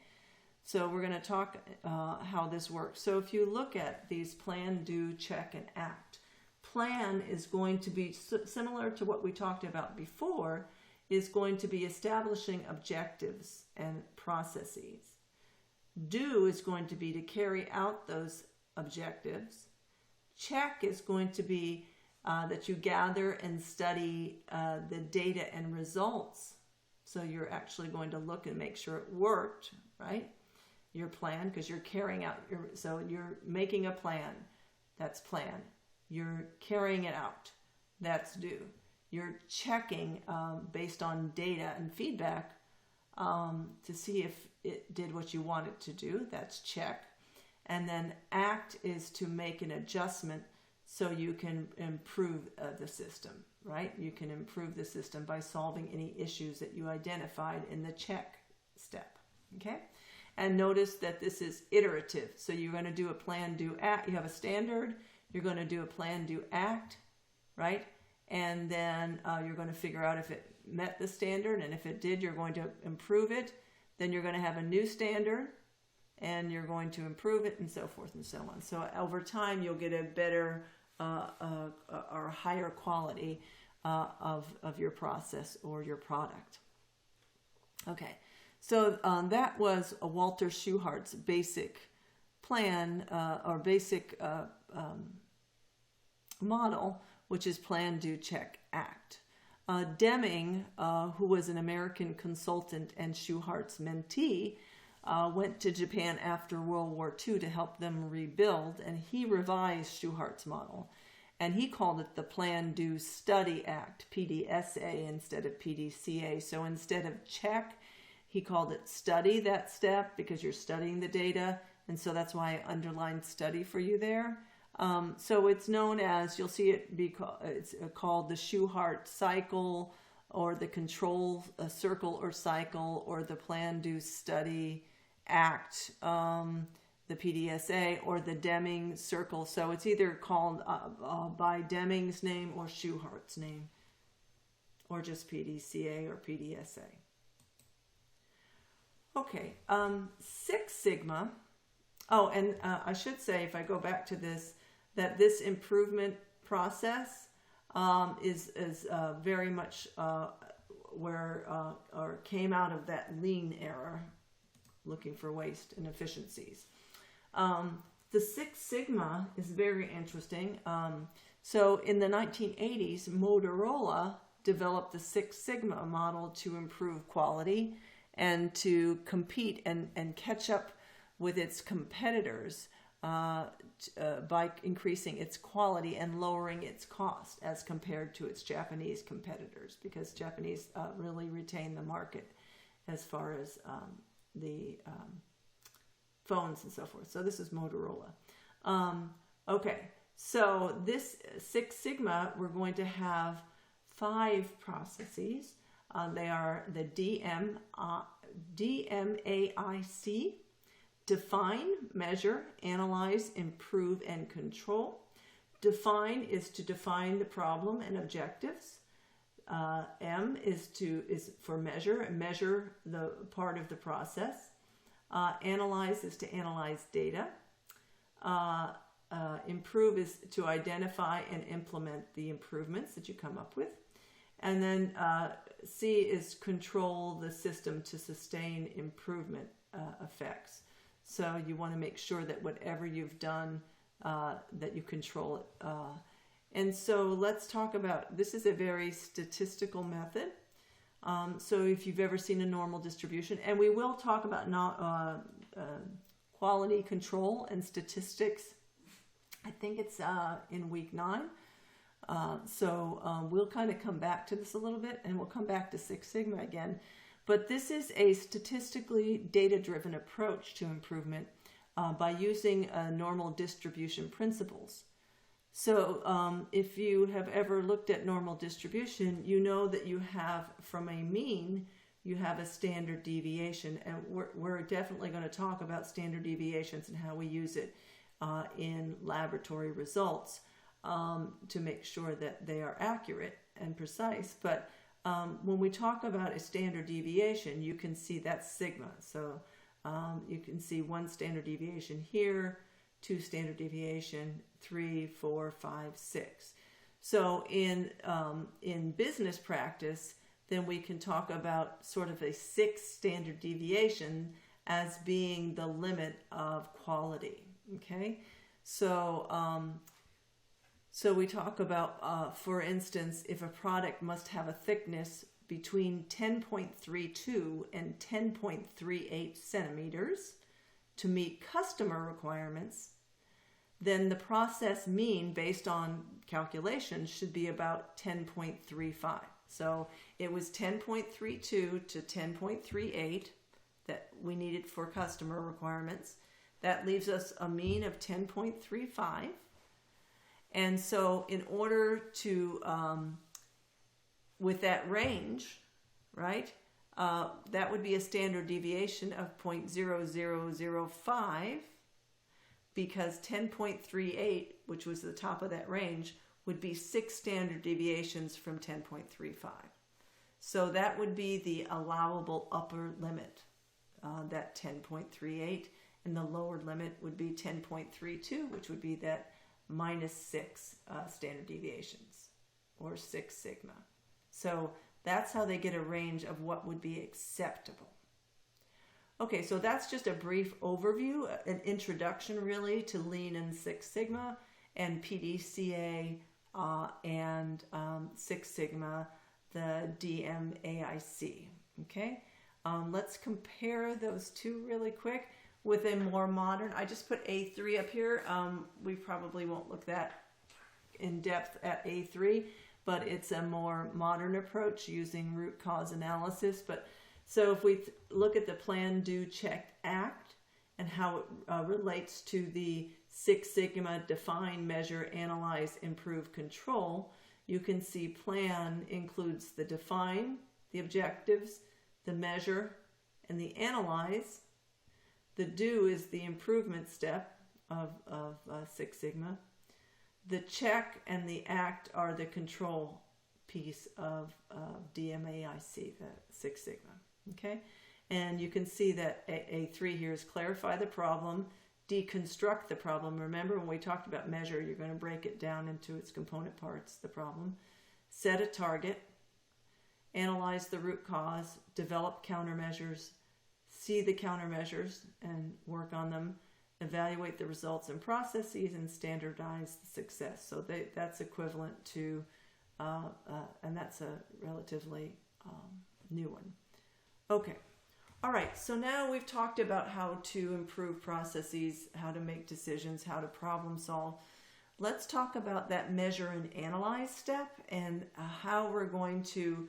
so we're going to talk how this works. So if you look at these Plan, Do, Check, and Act, Plan is going to be similar to what we talked about before, is going to be establishing objectives and processes. Do is going to be to carry out those objectives. Check is going to be that you gather and study the data and results. So you're actually going to look and make sure it worked, right? Your plan, because you're carrying out so you're making a plan. That's plan. You're carrying it out. That's do. You're checking based on data and feedback to see if it did what you want it to do. That's check. And then act is to make an adjustment so you can improve the system, right? You can improve the system by solving any issues that you identified in the check step, okay? And notice that this is iterative. So you're going to do a plan, do, act. You have a standard. You're going to do a plan, do, act, right? And then you're going to figure out if it met the standard, and if it did, you're going to improve it. Then you're going to have a new standard, and you're going to improve it, and so forth and so on. So over time, you'll get a better or higher quality of your process or your product. Okay, so that was Walter Shewhart's basic plan or basic model, which is Plan, Do, Check, Act. Deming, who was an American consultant and Shewhart's mentee, went to Japan after World War II to help them rebuild, and he revised Shewhart's model. And he called it the Plan, Do, Study, Act, PDSA, instead of PDCA. So instead of check, he called it study that step, because you're studying the data. And so that's why I underlined study for you there. So it's known as, you'll see it it's called the Shewhart cycle, or the control circle or cycle, or the Plan, Do, Study, Act. the PDSA, or the Deming circle. So it's either called by Deming's name or Schuhart's name, or just PDCA or PDSA. Okay, Six Sigma. Oh, and I should say, if I go back to this, that this improvement process is very much or came out of that lean era, looking for waste and efficiencies. The Six Sigma is very interesting. So in the 1980s, Motorola developed the Six Sigma model to improve quality and to compete and catch up with its competitors by increasing its quality and lowering its cost as compared to its Japanese competitors, because Japanese really retain the market as far as the phones and so forth. So this is Motorola. Okay, so this Six Sigma, we're going to have 5 processes. They are the DMAIC: define, measure, analyze, improve, and control. Define is to define the problem and objectives. M is for measure the part of the process. Analyze is to analyze data. Improve is to identify and implement the improvements that you come up with. And then C is control the system to sustain improvement effects. So you want to make sure that whatever you've done, that you control it. And so let's talk about, this is a very statistical method. So if you've ever seen a normal distribution, and we will talk about quality control and statistics, I think it's in week 9. So we'll kind of come back to this a little bit, and we'll come back to Six Sigma again. But this is a statistically data-driven approach to improvement by using normal distribution principles. So if you have ever looked at normal distribution, you know that you have, from a mean, you have a standard deviation. And we're definitely going to talk about standard deviations and how we use it in laboratory results to make sure that they are accurate and precise. But when we talk about a standard deviation, you can see that's sigma. So you can see 1 standard deviation here, 2 standard deviation, 3, 4, 5, 6. So in business practice, then we can talk about sort of a 6 standard deviation as being the limit of quality. Okay, so so we talk about, for instance, if a product must have a thickness between 10.32 and 10.38 centimeters to meet customer requirements, then the process mean based on calculations should be about 10.35. So it was 10.32 to 10.38 that we needed for customer requirements. That leaves us a mean of 10.35. And so in order to, with that range, right, that would be a standard deviation of 0.0005, because 10.38, which was the top of that range, would be 6 standard deviations from 10.35. So that would be the allowable upper limit, that 10.38, and the lower limit would be 10.32, which would be that -6 standard deviations, or 6 sigma. So that's how they get a range of what would be acceptable. Okay, so that's just a brief overview, an introduction really to Lean and Six Sigma and PDCA and Six Sigma, the DMAIC. Okay, let's compare those two really quick with a more modern. I just put A3 up here. We probably won't look that in depth at A3, but it's a more modern approach using root cause analysis. But so if we look at the Plan, Do, Check, Act and how it relates to the Six Sigma: define, measure, analyze, improve, control, you can see Plan includes the define, the objectives, the measure, and the analyze. The do is the improvement step of Six Sigma. The check and the act are the control piece of DMAIC, the Six Sigma. Okay, and you can see that A3 here is clarify the problem, deconstruct the problem. Remember when we talked about measure, you're going to break it down into its component parts, the problem. Set a target, analyze the root cause, develop countermeasures, see the countermeasures and work on them, evaluate the results and processes, and standardize the success. So that's equivalent to, and that's a relatively new one. Okay. All right. So now we've talked about how to improve processes, how to make decisions, how to problem solve. Let's talk about that measure and analyze step and how we're going to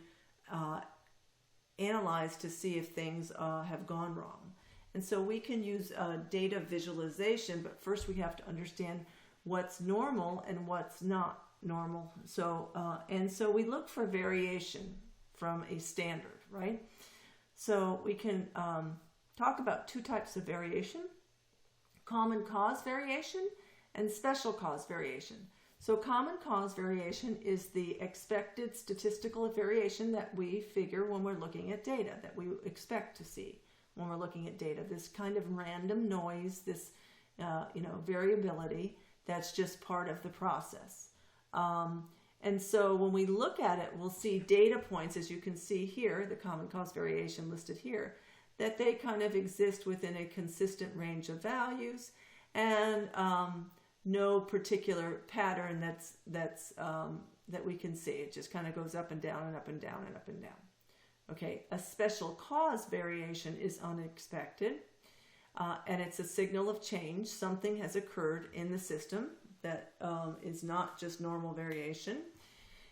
analyze to see if things have gone wrong. And so we can use data visualization, but first we have to understand what's normal and what's not normal. So and so we look for variation from a standard, right? So we can talk about two types of variation: common cause variation and special cause variation. So common cause variation is the expected statistical variation that we figure when we're looking at data, that we expect to see when we're looking at data. This kind of random noise, this variability, that's just part of the process. And so when we look at it, we'll see data points, as you can see here, the common cause variation listed here, that they kind of exist within a consistent range of values, and no particular pattern that we can see. It just kind of goes up and down and up and down and up and down. Okay, a special cause variation is unexpected, and it's a signal of change. Something has occurred in the system that is not just normal variation.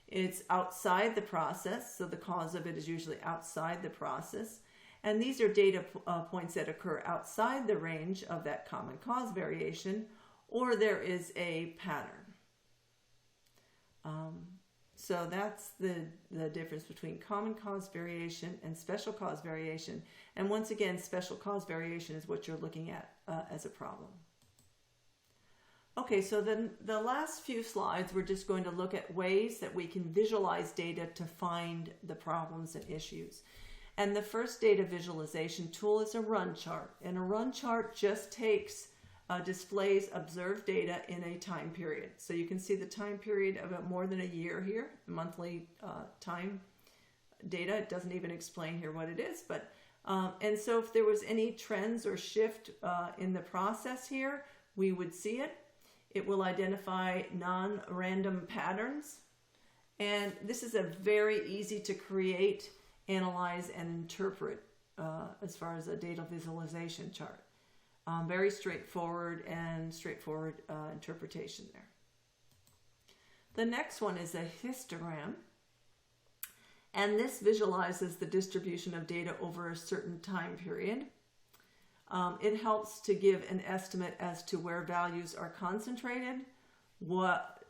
It's outside the process, so the cause of it is usually outside the process. And these are data points that occur outside the range of that common cause variation, or there is a pattern. So that's the difference between common cause variation and special cause variation. And once again, special cause variation is what you're looking at as a problem. Okay, so then the last few slides, we're just going to look at ways that we can visualize data to find the problems and issues. And the first data visualization tool is a run chart. And a run chart just displays observed data in a time period. So you can see the time period of more than a year here, monthly time data. It doesn't even explain here what it is, but and so if there was any trends or shift in the process here, we would see it. It will identify non-random patterns, and this is a very easy to create, analyze, and interpret as far as a data visualization chart. Very straightforward interpretation there. The next one is a histogram, and this visualizes the distribution of data over a certain time period. It helps to give an estimate as to where values are concentrated, what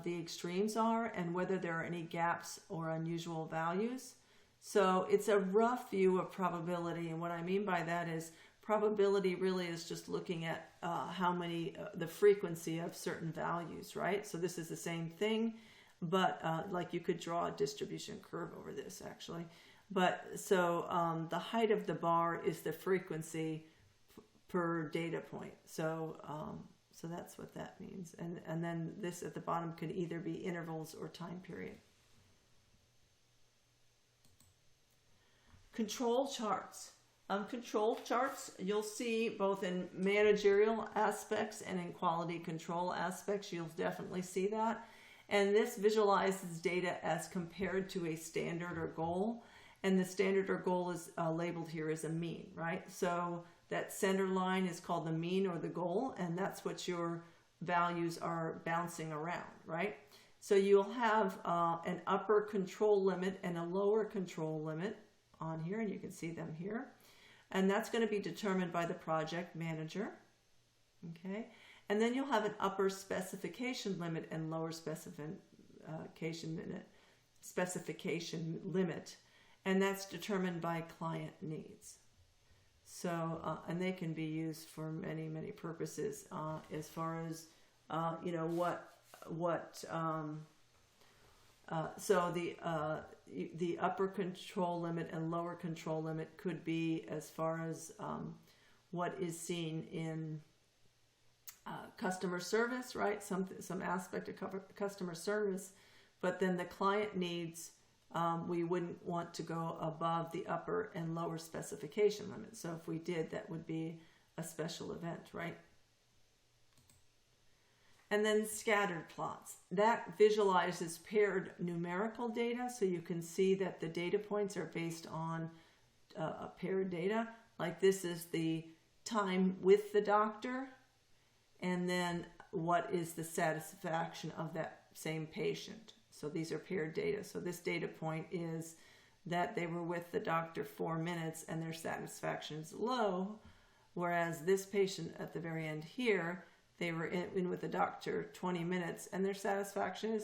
the extremes are, and whether there are any gaps or unusual values. So it's a rough view of probability, and what I mean by that is probability really is just looking at how many, the frequency of certain values, right? So this is the same thing, but like you could draw a distribution curve over this actually. But so the height of the bar is the frequency per data point. So so that's what that means. And then this at the bottom could either be intervals or time period. Control charts. Control charts you'll see both in managerial aspects and in quality control aspects. You'll definitely see that. And this visualizes data as compared to a standard or goal. And the standard or goal is labeled here as a mean, right? So that center line is called the mean or the goal, and that's what your values are bouncing around, right? So you'll have an upper control limit and a lower control limit on here, and you can see them here. And that's going to be determined by the project manager, okay? And then you'll have an upper specification limit and lower specification limit, and that's determined by client needs. So, and they can be used for many, many purposes, as far as, so the upper control limit and lower control limit could be as far as what is seen in customer service, right? Some aspect of customer service, but then the client needs, we wouldn't want to go above the upper and lower specification limit. So if we did, that would be a special event, right? And then scattered plots. That visualizes paired numerical data, so you can see that the data points are based on a paired data. Like this is the time with the doctor, and then what is the satisfaction of that same patient. So these are paired data. So this data point is that they were with the doctor 4 minutes and their satisfaction is low, whereas this patient at the very end here, they were in with the doctor 20 minutes and their satisfaction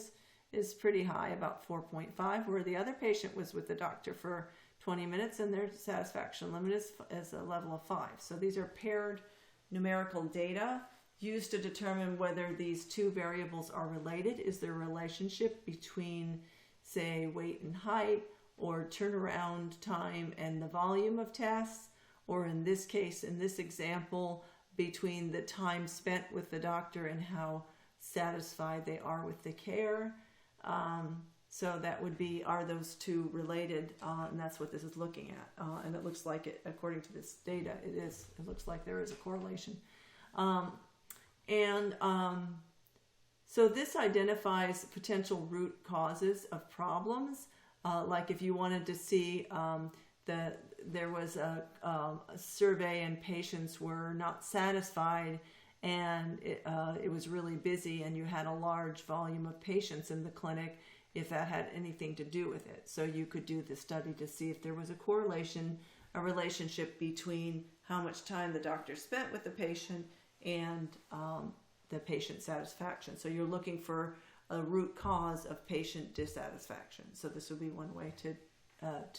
is pretty high, about 4.5, where the other patient was with the doctor for 20 minutes and their satisfaction limit is a level of 5. So these are paired numerical data used to determine whether these two variables are related. Is there a relationship between, say, weight and height, or turnaround time and the volume of tests, or in this case, in this example, between the time spent with the doctor and how satisfied they are with the care. So that would be, are those two related? And that's what this is looking at. And it looks like it, according to this data, it is. It looks like there is a correlation. So this identifies potential root causes of problems. Like if you wanted to see there was a survey and patients were not satisfied, and it was really busy and you had a large volume of patients in the clinic, if that had anything to do with it. So you could do the study to see if there was a correlation, a relationship between how much time the doctor spent with the patient and the patient satisfaction. So you're looking for a root cause of patient dissatisfaction. So this would be one way to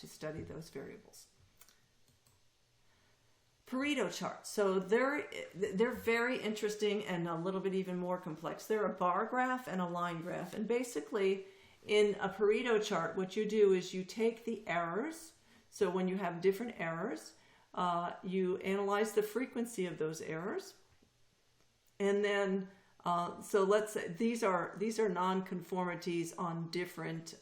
study those variables. Pareto charts. So they're very interesting and a little bit even more complex. They're a bar graph and a line graph. And basically, in a Pareto chart, what you do is you take the errors. So when you have different errors, you analyze the frequency of those errors. And then, so let's say these are non-conformities on different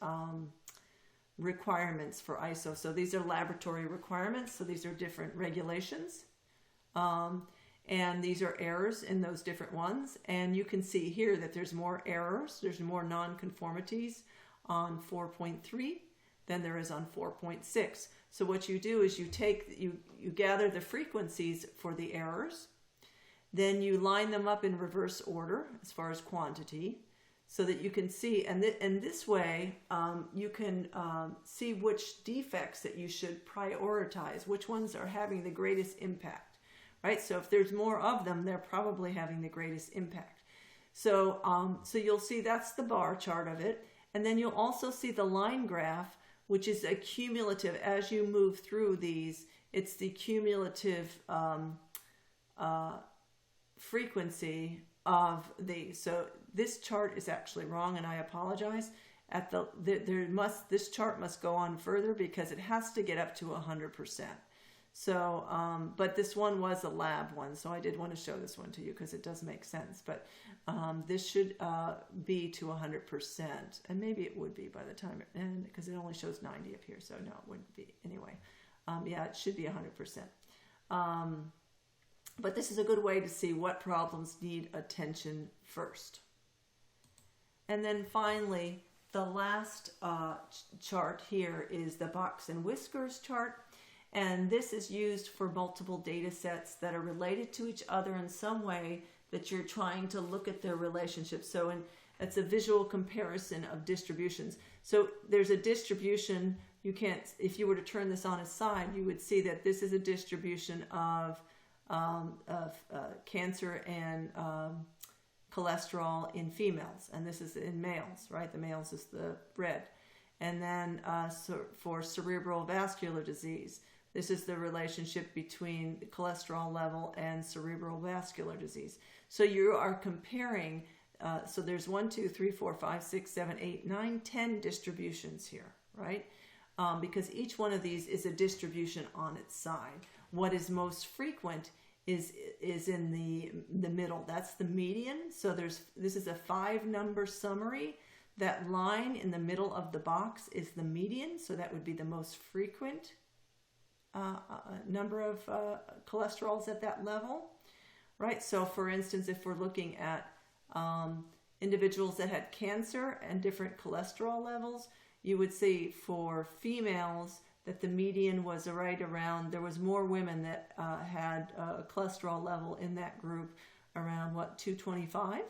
requirements for ISO. So these are laboratory requirements. So these are different regulations. And these are errors in those different ones. And you can see here that there's more errors. There's more non-conformities on 4.3 than there is on 4.6. So what you do is you gather the frequencies for the errors. Then you line them up in reverse order as far as quantity, so that you can see, and this way you can see which defects that you should prioritize, which ones are having the greatest impact, right? So if there's more of them, they're probably having the greatest impact. So you'll see that's the bar chart of it, and then you'll also see the line graph, which is a cumulative. As you move through these, it's the cumulative frequency of these. So this chart is actually wrong, and I apologize. This chart must go on further because it has to get up to 100%. So, but this one was a lab one, so I did want to show this one to you because it does make sense. But this should be to 100%, and maybe it would be by the time, and because it only shows 90 up here, so no, it wouldn't be anyway. Yeah, it should be 100%. But this is a good way to see what problems need attention first. And then finally, the last chart here is the box and whiskers chart. And this is used for multiple data sets that are related to each other in some way that you're trying to look at their relationship. So it's a visual comparison of distributions. So there's a distribution. You can't, if you were to turn this on its side, you would see that this is a distribution of cancer and cholesterol in females, and this is in males, right? The males is the red. And then for cerebral vascular disease, This is the relationship between the cholesterol level and cerebral vascular disease. So you are comparing, so there's 1, 2, 3, 4, 5, 6, 7, 8, 9, 10 distributions here, right? Because each one of these is a distribution on its side. What is most frequent is in the middle. That's the median. So this is a 5-number summary. That line in the middle of the box is the median. So that would be the most frequent number of cholesterols at that level, right? So for instance, if we're looking at individuals that had cancer and different cholesterol levels, you would see for females that the median was right around, there was more women that had a cholesterol level in that group around, 225,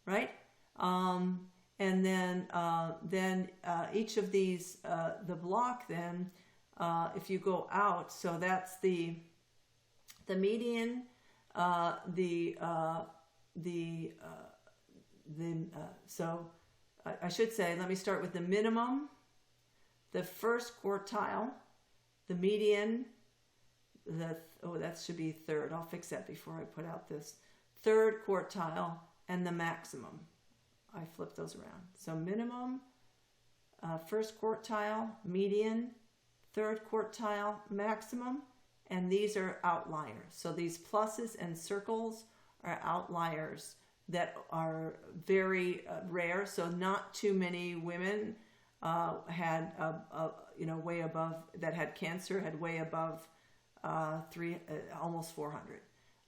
right? And then each of these, the block then, if you go out, so that's the median, so I should say, let me start with the minimum, the first quartile, the median, that should be third. I'll fix that before I put out this. Third quartile and the maximum. I flip those around. So minimum, first quartile, median, third quartile, maximum, and these are outliers. So these pluses and circles are outliers that are very rare. So not too many women had way above, that had cancer had way above almost 400.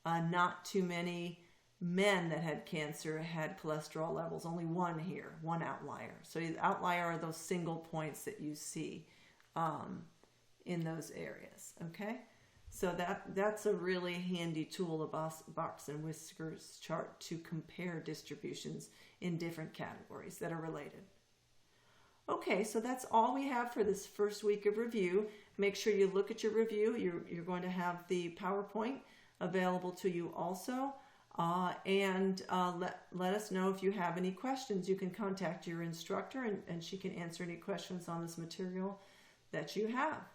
Not too many men that had cancer had cholesterol levels. Only one here, one outlier. So the outlier are those single points that you see in those areas. Okay, so that's a really handy tool, a box and whiskers chart, to compare distributions in different categories that are related. Okay, so that's all we have for this first week of review. Make sure you look at your review. You're going to have the PowerPoint available to you also. And let us know if you have any questions. You can contact your instructor and she can answer any questions on this material that you have.